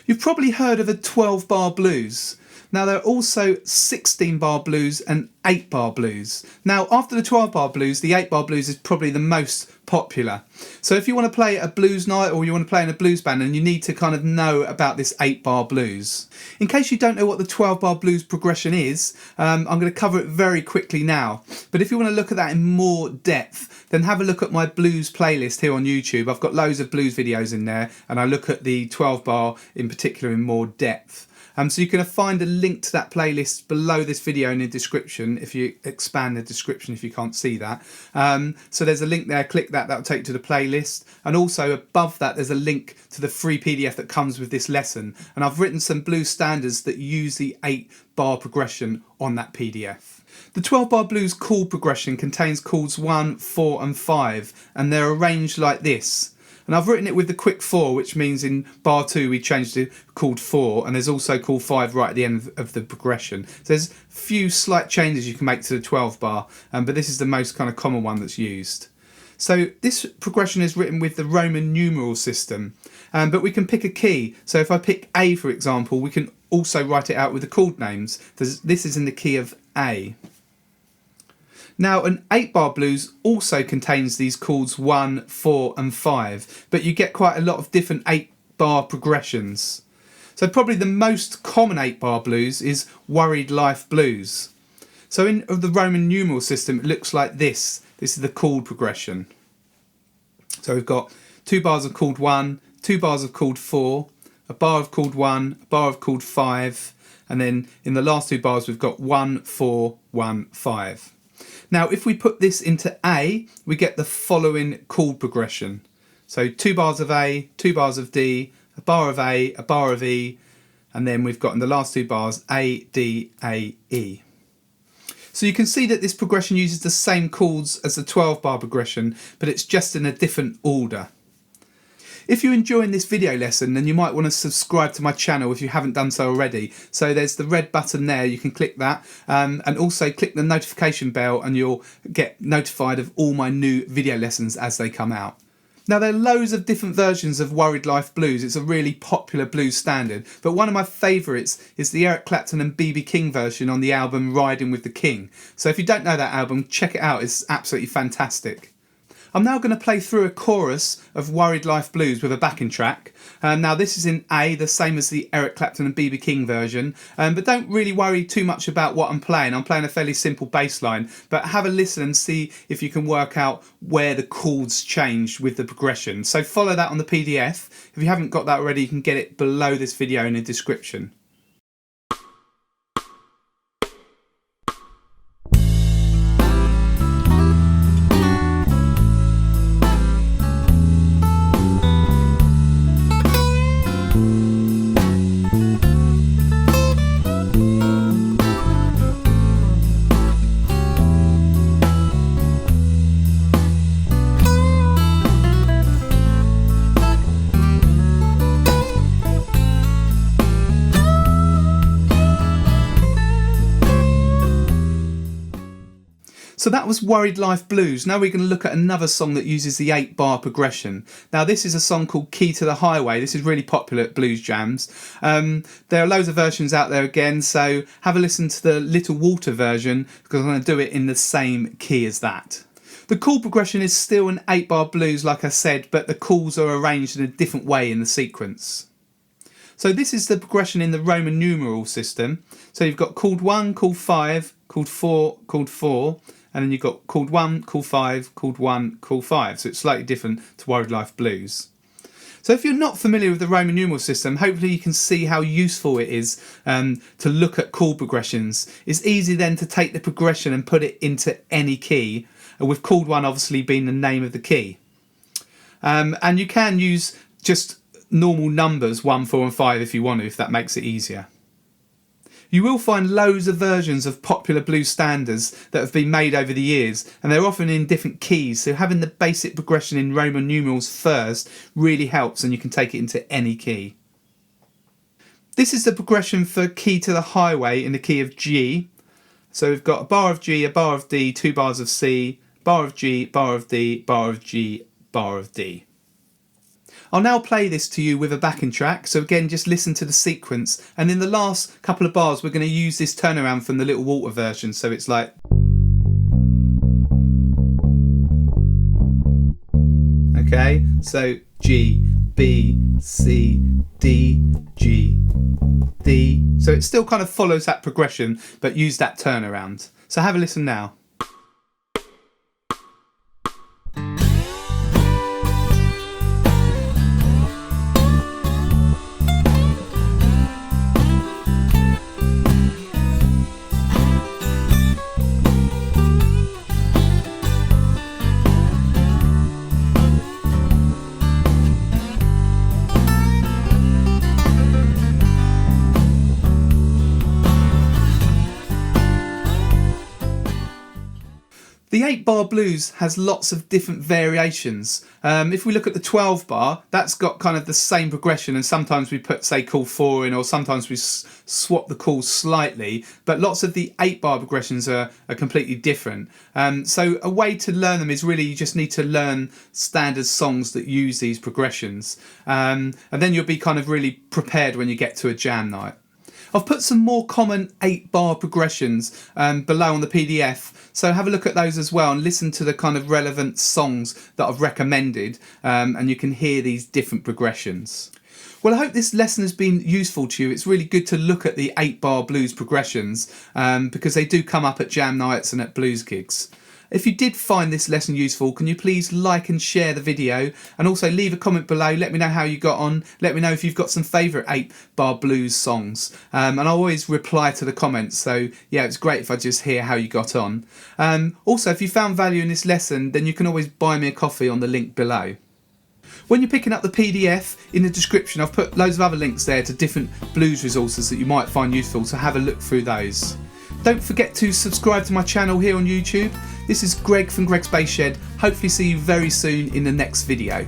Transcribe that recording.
You've probably heard of a 12-bar blues. Now there are also 16-bar blues and 8-bar blues. Now after the 12-bar blues, the 8-bar blues is probably the most popular. So if you want to play a blues night or you want to play in a blues band, and you need to kind of know about this 8-bar blues. In case you don't know what the 12-bar blues progression is, I'm going to cover it very quickly now. But if you want to look at that in more depth, then have a look at my blues playlist here on YouTube. I've got loads of blues videos in there, and I look at the 12-bar in particular in more depth. So you can find a link to that playlist below this video in the description, if you expand the description if you can't see that. So there's a link there, click that, that'll take you to the playlist. And also above that there's a link to the free PDF that comes with this lesson. And I've written some blues standards that use the 8-bar progression on that PDF. The 12-bar blues chord progression contains chords 1, 4 and 5, and they're arranged like this. And I've written it with the quick 4, which means in bar 2 we changed to chord 4, and there's also chord 5 right at the end of the progression. So there's a few slight changes you can make to the 12-bar, but this is the most kind of common one that's used. So this progression is written with the Roman numeral system, but we can pick a key. So if I pick A, for example, we can also write it out with the chord names. This is in the key of A. Now an 8-bar blues also contains these chords 1, 4 and 5, but you get quite a lot of different 8-bar progressions. So probably the most common 8-bar blues is Worried Life Blues. So in the Roman numeral system it looks like this. This is the chord progression. So we've got 2 bars of chord 1, 2 bars of chord 4, a bar of chord 1, a bar of chord 5, and then in the last 2 bars we've got 1, 4, 1, 5. Now if we put this into A, we get the following chord progression. So 2 bars of A, 2 bars of D, a bar of A, a bar of E, and then we've got in the last 2 bars A, D, A, E. So you can see that this progression uses the same chords as the 12-bar progression, but it's just in a different order. If you're enjoying this video lesson, then you might want to subscribe to my channel if you haven't done so already. So there's the red button there, you can click that, and also click the notification bell and you'll get notified of all my new video lessons as they come out. Now there are loads of different versions of Worried Life Blues. It's a really popular blues standard, but one of my favourites is the Eric Clapton and B.B. King version on the album Riding with the King. So if you don't know that album, check it out, it's absolutely fantastic. I'm now going to play through a chorus of Worried Life Blues with a backing track. Now this is in A, the same as the Eric Clapton and B.B. King version, but don't really worry too much about what I'm playing. I'm playing a fairly simple bass line, but have a listen and see if you can work out where the chords change with the progression. So follow that on the PDF. If you haven't got that already, you can get it below this video in the description. So that was Worried Life Blues. Now we're going to look at another song that uses the 8-bar progression. Now this is a song called Key to the Highway. This is really popular at blues jams. There are loads of versions out there again, so have a listen to the Little Walter version because I'm going to do it in the same key as that. The chord progression is still an 8-bar blues like I said, but the chords are arranged in a different way in the sequence. So this is the progression in the Roman numeral system. So you've got chord 1, chord 5, chord 4, chord 4, and then you've got chord 1, chord 5, chord 1, chord 5. So it's slightly different to Worried Life Blues. So if you're not familiar with the Roman numeral system, hopefully you can see how useful it is to look at chord progressions. It's easy then to take the progression and put it into any key, with chord 1 obviously being the name of the key. And you can use just normal numbers 1, 4 and 5 if you want to, if that makes it easier. You will find loads of versions of popular blues standards that have been made over the years, and they're often in different keys, so having the basic progression in Roman numerals first really helps, and you can take it into any key. This is the progression for Key to the Highway in the key of G. So we've got a bar of G, a bar of D, 2 bars of C, bar of G, bar of D, bar of G, bar of D. I'll now play this to you with a backing track, so again just listen to the sequence, and in the last couple of bars we're going to use this turnaround from the Little Walter version, so it's like... Okay, so G, B, C, D, G, D. So it still kind of follows that progression, but use that turnaround. So have a listen now. The 8-bar blues has lots of different variations. If we look at the 12-bar, that's got kind of the same progression, and sometimes we put, say, chord 4 in, or sometimes we swap the chords slightly, but lots of the 8-bar progressions are completely different. So a way to learn them is really you just need to learn standard songs that use these progressions, and then you'll be kind of really prepared when you get to a jam night. I've put some more common 8-bar progressions below on the PDF, so have a look at those as well and listen to the kind of relevant songs that I've recommended, and you can hear these different progressions. Well, I hope this lesson has been useful to you. It's really good to look at the 8-bar blues progressions because they do come up at jam nights and at blues gigs. If you did find this lesson useful, can you please like and share the video, and also leave a comment below. Let me know how you got on. Let me know if you've got some favourite 8-bar blues songs, and I always reply to the comments, so yeah, it's great if I just hear how you got on. Also, if you found value in this lesson, then you can always buy me a coffee on the link below. When you're picking up the PDF, in the description I've put loads of other links there to different blues resources that you might find useful, so have a look through those. Don't forget to subscribe to my channel here on YouTube. This is Greg from Greg's Bass Shed. Hopefully see you very soon in the next video.